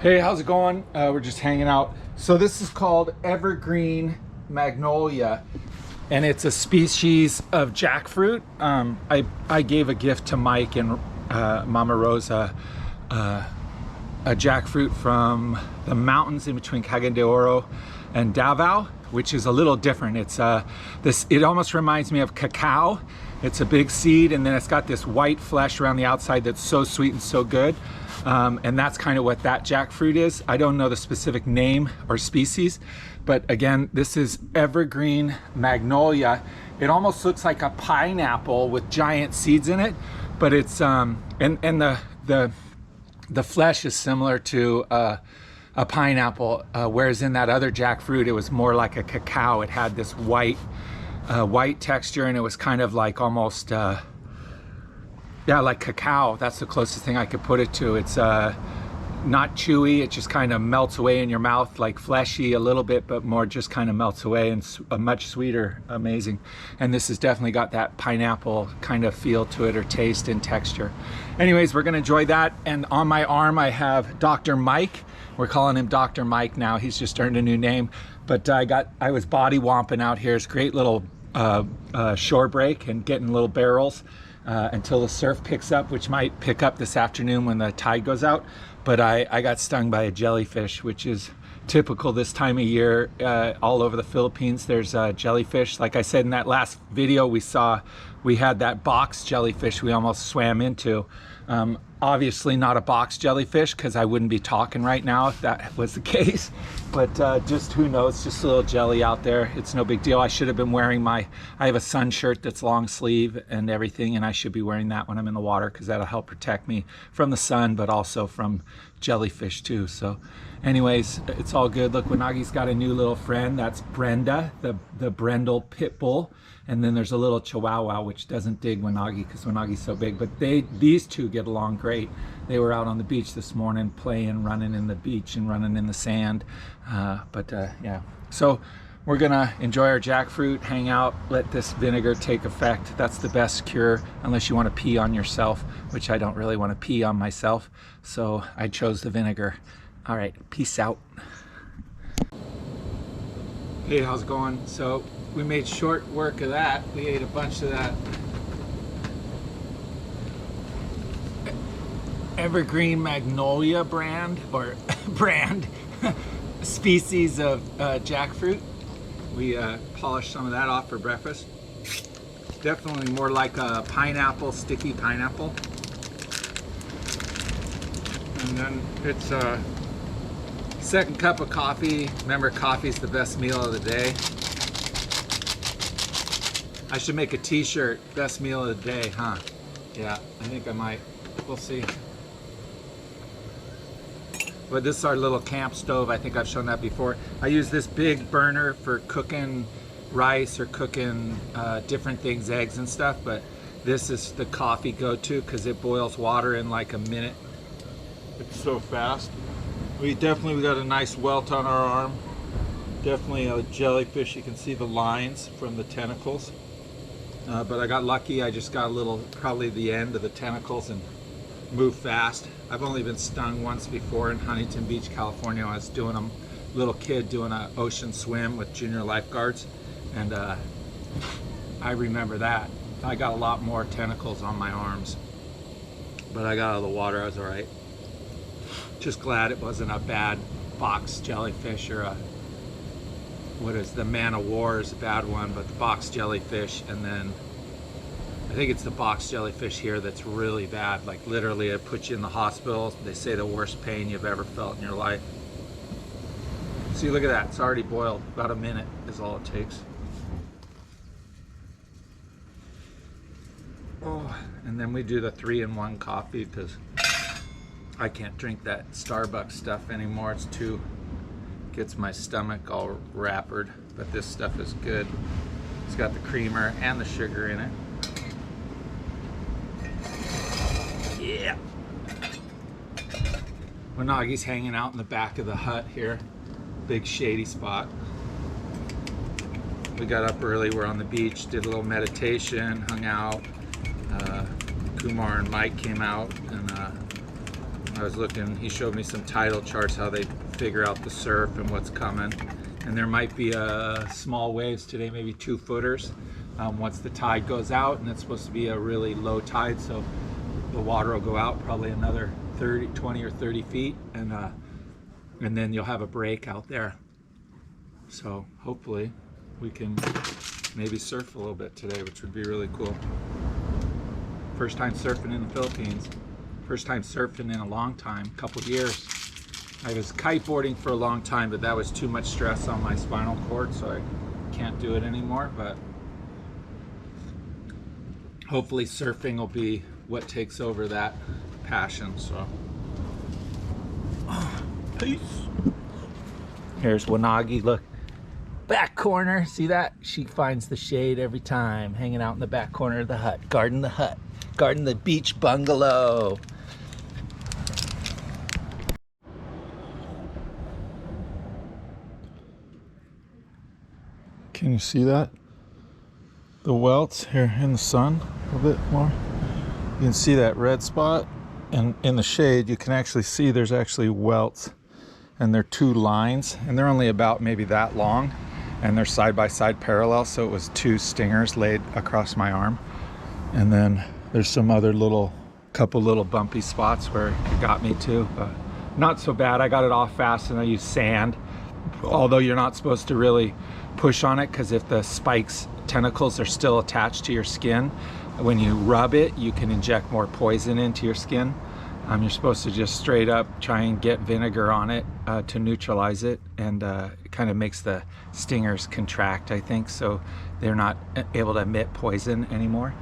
Hey, how's it going? We're just hanging out. So this is called evergreen magnolia, and it's a species of jackfruit. I gave a gift to Mike and Mama Rosa a jackfruit from the mountains in between Cagayan de Oro and Davao, which is a little different. It's it almost reminds me of cacao. It's a big seed, and then it's got this white flesh around the outside that's so sweet and so good. And that's kind of what that jackfruit is. I don't know the specific name or species, but again, this is evergreen magnolia. It almost looks like a pineapple with giant seeds in it, but it's and the flesh is similar to a pineapple, whereas in that other jackfruit, it was more like a cacao. It had this white texture, and it was kind of like almost yeah, like cacao. That's the closest thing I could put it to. It's not chewy. It just kind of melts away in your mouth, like fleshy a little bit, but more just kind of melts away, and much sweeter. Amazing. And this has definitely got that pineapple kind of feel to it, or taste and texture. Anyways, we're gonna enjoy that. And on my arm, I have Dr. Mike. We're calling him Dr. Mike now. He's just earned a new name. But I was body womping out here. It's a great little shore break and getting little barrels until the surf picks up, which might pick up this afternoon when the tide goes out. But I got stung by a jellyfish, which is typical this time of year. All over the Philippines, there's jellyfish. Like I said in that last video we had that box jellyfish we almost swam into. Obviously not a box jellyfish, because I wouldn't be talking right now if that was the case. But just who knows, just a little jelly out there. It's no big deal. I should have been wearing I have a sun shirt that's long sleeve and everything, and I should be wearing that when I'm in the water, because that'll help protect me from the sun, but also from jellyfish too. So anyways, it's all good. Look, Wanagi's got a new little friend. That's Brenda, the Brendel pit bull. And then there's a little Chihuahua, which doesn't dig Wanagi because Wanagi's so big. But these two get along great. They were out on the beach this morning playing, running in the beach and running in the sand. Yeah. So we're gonna enjoy our jackfruit, hang out, let this vinegar take effect. That's the best cure, unless you want to pee on yourself, which I don't really want to pee on myself. So I chose the vinegar. All right, peace out. Hey, how's it going? So we made short work of that. We ate a bunch of that evergreen magnolia brand, or species of jackfruit. We polished some of that off for breakfast. Definitely more like a pineapple, sticky pineapple. And then it's second cup of coffee. Remember, coffee's the best meal of the day. I should make a t-shirt, best meal of the day, huh? Yeah, I think I might. We'll see. But this is our little camp stove. I think I've shown that before. I use this big burner for cooking rice or cooking different things, eggs and stuff, but this is the coffee go-to because it boils water in like a minute. It's so fast. We got a nice welt on our arm. Definitely a jellyfish. You can see the lines from the tentacles. But I got lucky. I just got a little, probably the end of the tentacles, and moved fast. I've only been stung once before in Huntington Beach, California. I was doing a little kid doing an ocean swim with junior lifeguards, and I remember that. I got a lot more tentacles on my arms, but I got out of the water. I was all right. Just glad it wasn't a bad box jellyfish, or what is the man of war is a bad one, but the box jellyfish, and then I think it's the box jellyfish here that's really bad. Like literally it puts you in the hospital. They say the worst pain you've ever felt in your life. See, look at that, it's already boiled. About a minute is all it takes. Oh, and then we do the 3-in-1 coffee because I can't drink that Starbucks stuff anymore. It's too, gets my stomach all wrappered, but this stuff is good. It's got the creamer and the sugar in it. Yeah. Wanagi's hanging out in the back of the hut here. Big shady spot. We got up early, we're on the beach, did a little meditation, hung out. Kumar and Mike came out, and I was looking, he showed me some tidal charts, how they figure out the surf and what's coming. And there might be small waves today, maybe 2-footers. Once the tide goes out, and it's supposed to be a really low tide, so the water will go out probably another 20 or 30 feet, and then you'll have a break out there. So hopefully we can maybe surf a little bit today, which would be really cool. First time surfing in the Philippines. First time surfing in a long time, couple years. I was kiteboarding for a long time, but that was too much stress on my spinal cord, so I can't do it anymore. But hopefully surfing will be what takes over that passion. So peace. Here's Wanagi, look. Back corner, see that? She finds the shade every time, hanging out in the back corner of the hut, guarding the beach bungalow. Can you see that? The welts here in the sun a little bit more. You can see that red spot, and in the shade you can actually see there's actually welts, and they're 2 lines, and they're only about maybe that long, and they're side by side parallel, so it was 2 stingers laid across my arm. And then there's some other couple little bumpy spots where it got me too, but not so bad. I got it off fast, and I used sand, although you're not supposed to really push on it, because if the spikes tentacles are still attached to your skin, when you rub it you can inject more poison into your skin. You're supposed to just straight up try and get vinegar on it to neutralize it, and it kind of makes the stingers contract, I think, so they're not able to emit poison anymore.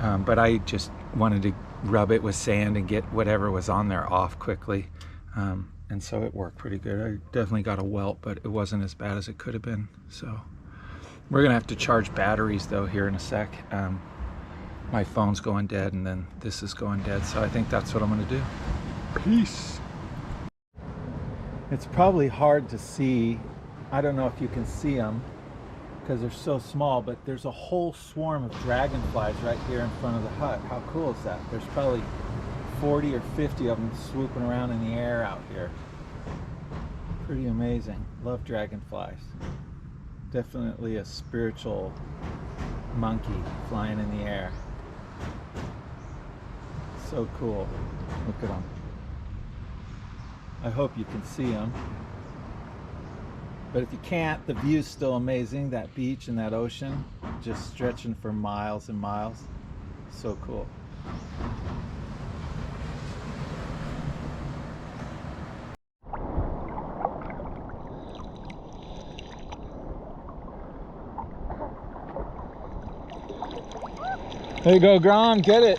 But I just wanted to rub it with sand and get whatever was on there off quickly, and so it worked pretty good. I definitely got a welt, but it wasn't as bad as it could have been. So we're gonna have to charge batteries though here in a sec. My phone's going dead, and then this is going dead, so I think that's what I'm gonna do. Peace. It's probably hard to see. I don't know if you can see them because they're so small, but there's a whole swarm of dragonflies right here in front of the hut. How cool is that? There's probably 40 or 50 of them swooping around in the air out here. Pretty amazing. Love dragonflies. Definitely a spiritual monkey flying in the air. So cool. Look at them. I hope you can see them. But if you can't, the view's still amazing. That beach and that ocean, just stretching for miles and miles. So cool. There you go, Grom, get it.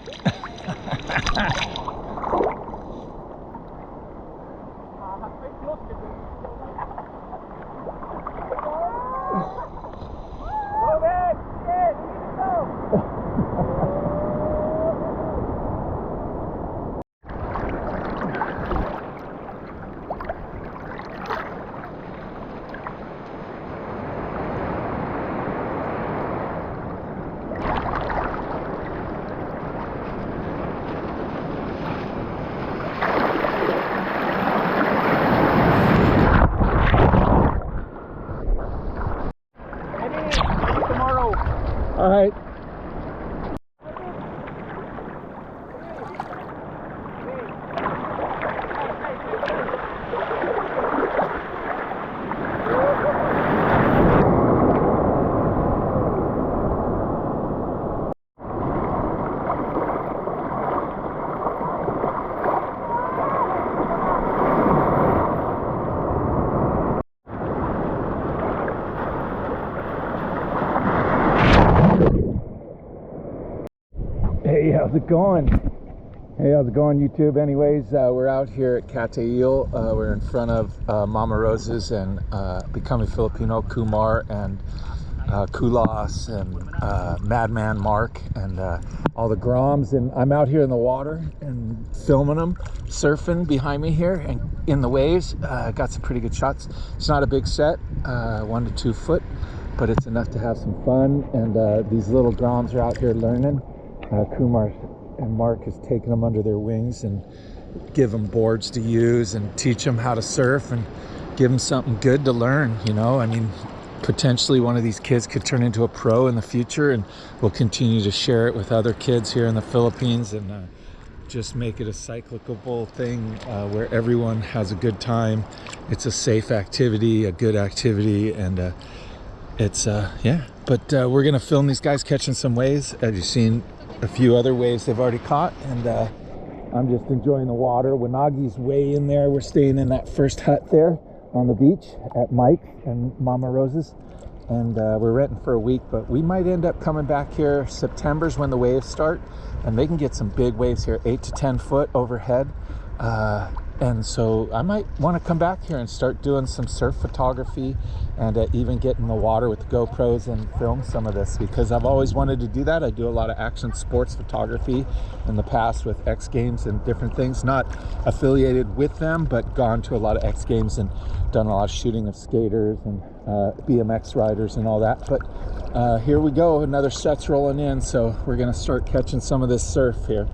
All right. Hey, how's it going? Hey, how's it going, YouTube? Anyways, we're out here at Cateel. We're in front of Mama Rose's and Becoming Filipino, Kumar and Kulas and Madman Mark and all the groms. And I'm out here in the water and filming them, surfing behind me here and in the waves. Got some pretty good shots. It's not a big set, 1 to 2 foot, but it's enough to have some fun. And these little groms are out here learning. Kumar and Mark has taken them under their wings, and give them boards to use and teach them how to surf and give them something good to learn, you know. I mean, potentially one of these kids could turn into a pro in the future, and we'll continue to share it with other kids here in the Philippines, and just make it a cyclical thing where everyone has a good time. It's a safe activity, a good activity, and it's yeah. But we're gonna film these guys catching some waves. As you've seen a few other waves they've already caught, and I'm just enjoying the water. Wanagi's way in there. We're staying in that first hut there on the beach at Mike and Mama Rose's, and we're renting for a week, but we might end up coming back here. September's when the waves start, and they can get some big waves here, 8 to 10 foot overhead, and so I might want to come back here and start doing some surf photography, and even get in the water with the GoPros and film some of this, because I've always wanted to do that. I do a lot of action sports photography in the past with X Games and different things, not affiliated with them, but gone to a lot of X Games and done a lot of shooting of skaters and BMX riders and all that. But here we go, another set's rolling in, so we're gonna start catching some of this surf here.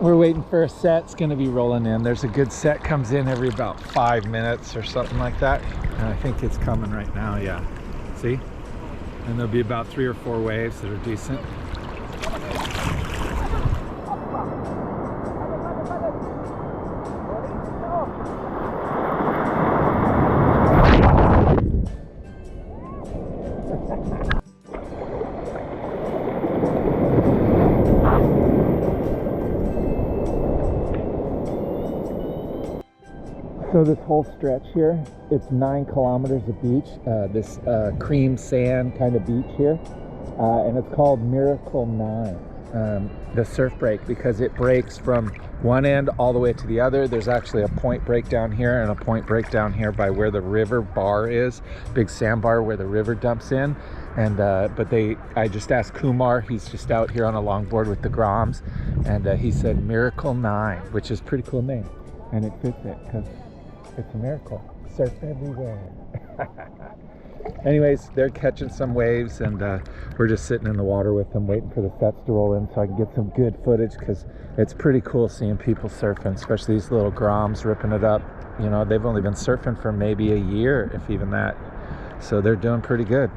We're waiting for a set. It's gonna be rolling in. There's a good set comes in every about 5 minutes or something like that. And I think it's coming right now, yeah. See? And there'll be about 3 or 4 waves that are decent. So this whole stretch here, it's 9 kilometers of beach, this cream sand kind of beach here, and it's called Miracle 9, the surf break, because it breaks from one end all the way to the other. There's actually a point break down here and a point break down here by where the river bar is, big sandbar where the river dumps in. And but I just asked Kumar, he's just out here on a longboard with the groms, and he said Miracle 9, which is a pretty cool name, and it fits it because it's a miracle. Surf everywhere. Anyways, they're catching some waves, and we're just sitting in the water with them, waiting for the sets to roll in so I can get some good footage, because it's pretty cool seeing people surfing, especially these little groms ripping it up. You know, they've only been surfing for maybe a year, if even that. So they're doing pretty good.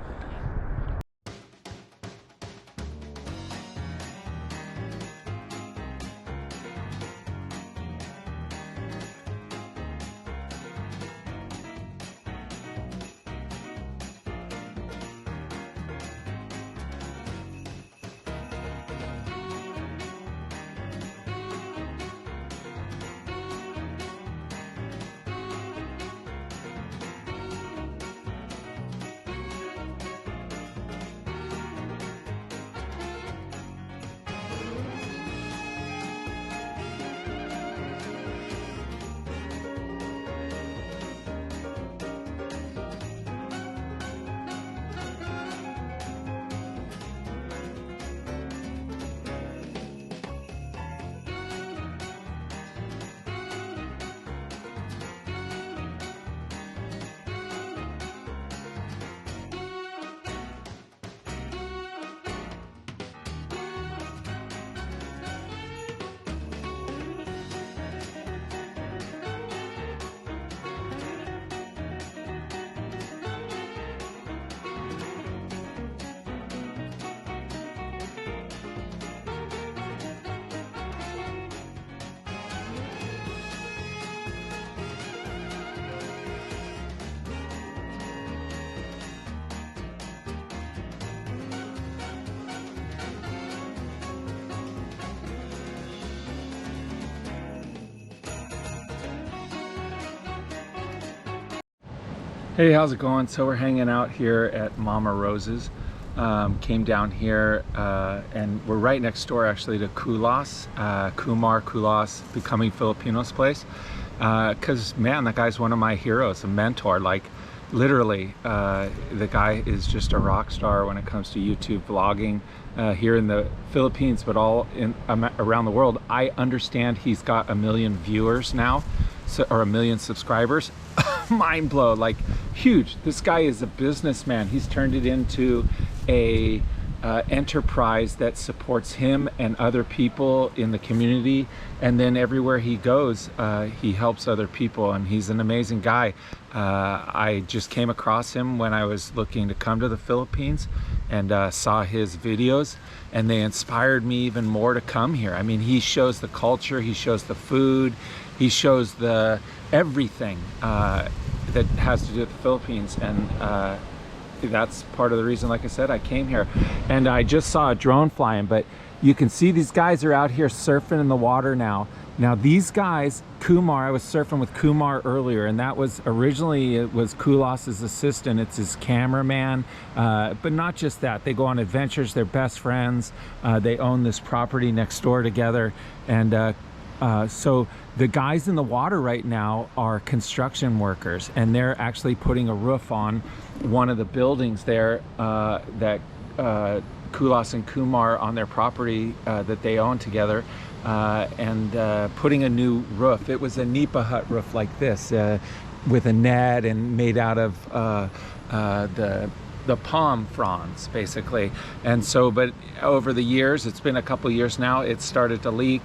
Hey, how's it going? So we're hanging out here at Mama Rose's. Came down here and we're right next door actually to Kulas, Kumar Kulas, Becoming Filipino's place. Because man, that guy's one of my heroes, a mentor. Like literally, the guy is just a rock star when it comes to YouTube vlogging here in the Philippines, but all in around the world. I understand he's got 1 million viewers now, or 1 million subscribers. Mind blow, like huge. This guy is a businessman. He's turned it into a enterprise that supports him and other people in the community, and then everywhere he goes he helps other people, and he's an amazing guy. I just came across him when I was looking to come to the Philippines, and saw his videos, and they inspired me even more to come here. I mean, he shows the culture, he shows the food, he shows the everything that has to do with the Philippines, and that's part of the reason, like I said, I came here. And I just saw a drone flying, but you can see these guys are out here surfing in the water now. Now these guys, Kumar, I was surfing with Kumar earlier, and that was originally, it was Kulas's assistant, it's his cameraman, but not just that, they go on adventures, they're best friends, they own this property next door together, and so the guys in the water right now are construction workers, and they're actually putting a roof on one of the buildings there that Kulas and Kumar on their property that they own together, and putting a new roof. It was a nipa hut roof like this with a net and made out of the palm fronds basically. And so, but over the years, it's been a couple years now, it started to leak.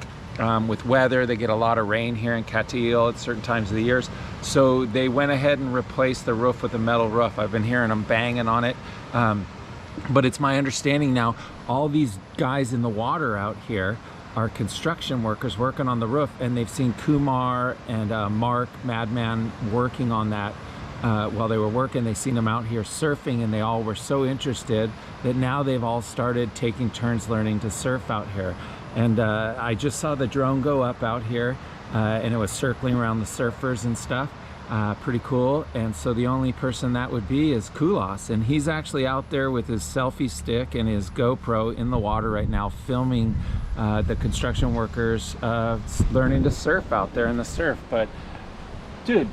with weather. They get a lot of rain here in Cateel at certain times of the years. So they went ahead and replaced the roof with a metal roof. I've been hearing them banging on it. But it's my understanding now, all these guys in the water out here are construction workers working on the roof, and they've seen Kumar and Mark, Madman, working on that while they were working. They seen them out here surfing, and they all were so interested that now they've all started taking turns learning to surf out here. And I just saw the drone go up out here, and it was circling around the surfers and stuff. Pretty cool. And so the only person that would be is Kulas, and he's actually out there with his selfie stick and his GoPro in the water right now, filming the construction workers learning to surf out there in the surf. But dude,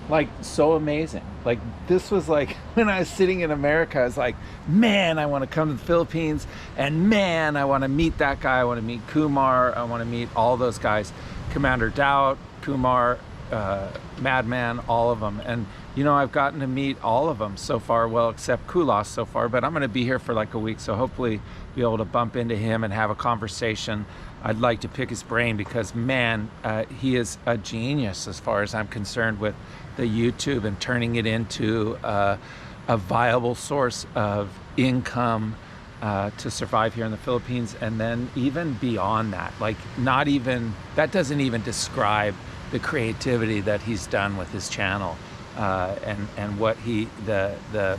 like, so amazing. Like, this was like when I was sitting in America, I was like, man, I want to come to the Philippines, and man, I want to meet that guy. I want to meet Kumar. I want to meet all those guys, Commander Doubt, Kumar, Madman, all of them. And you know, I've gotten to meet all of them so far, well, except Kulas so far, but I'm going to be here for like a week, so hopefully be able to bump into him and have a conversation. I'd like to pick his brain because, man, he is a genius as far as I'm concerned with the YouTube and turning it into a viable source of income to survive here in the Philippines. And then even beyond that, like, not even, that doesn't even describe the creativity that he's done with his channel, and what he, the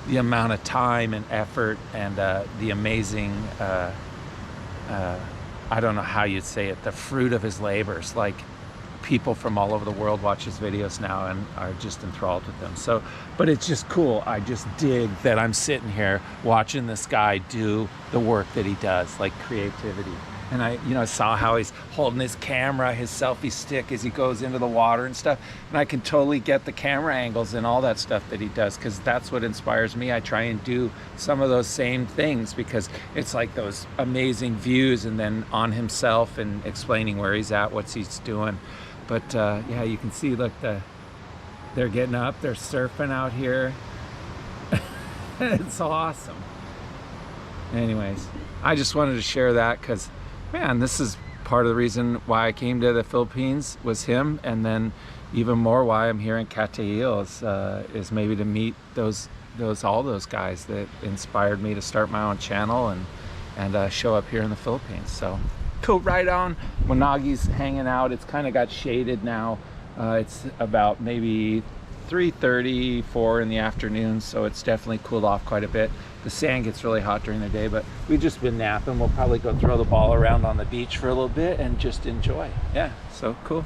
amount of time and effort and the amazing, I don't know how you'd say it, the fruit of his labors. Like, people from all over the world watch his videos now and are just enthralled with them. So, but it's just cool. I just dig that I'm sitting here watching this guy do the work that he does, like creativity. And I, you know, saw how he's holding his camera, his selfie stick as he goes into the water and stuff. And I can totally get the camera angles and all that stuff that he does, because that's what inspires me. I try and do some of those same things because it's like those amazing views, and then on himself and explaining where he's at, what he's doing. But yeah, you can see, look, they're getting up, they're surfing out here. It's awesome. Anyways, I just wanted to share that because, man, this is part of the reason why I came to the Philippines, was him, and then even more why I'm here in Cateel is maybe to meet all those guys that inspired me to start my own channel and show up here in the Philippines. So go right on. Wanagi's hanging out. It's kind of got shaded now. It's about maybe 3:30, 4 in the afternoon, so it's definitely cooled off quite a bit. The sand gets really hot during the day, but we've just been napping. We'll probably go throw the ball around on the beach for a little bit and just enjoy. Yeah, so cool.